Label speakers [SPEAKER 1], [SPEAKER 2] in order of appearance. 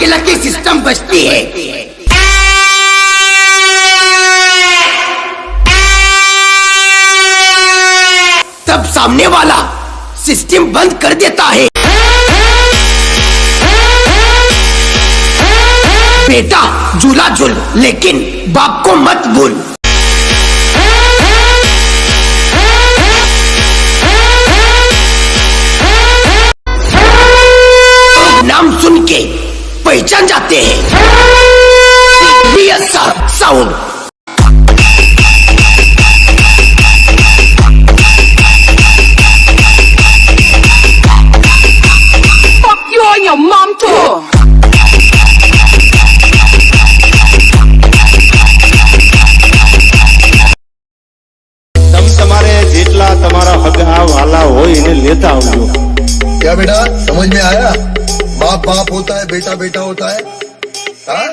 [SPEAKER 1] भागेला की सिस्टम बचती है। तब सामने वाला सिस्टम बंद कर देता है। बेटा झूला झूल लेकिन बाप को मत भूल। नाम सुन के पहचान जाते हैं। Sound
[SPEAKER 2] Fuck you and your mom too.
[SPEAKER 3] તમારે જેટલા તમારા હગા વાલા હોય એને લેતા આવજો।
[SPEAKER 4] क्या बेटा समझ में आया? बाप बाप होता है, बेटा बेटा होता है। हाँ?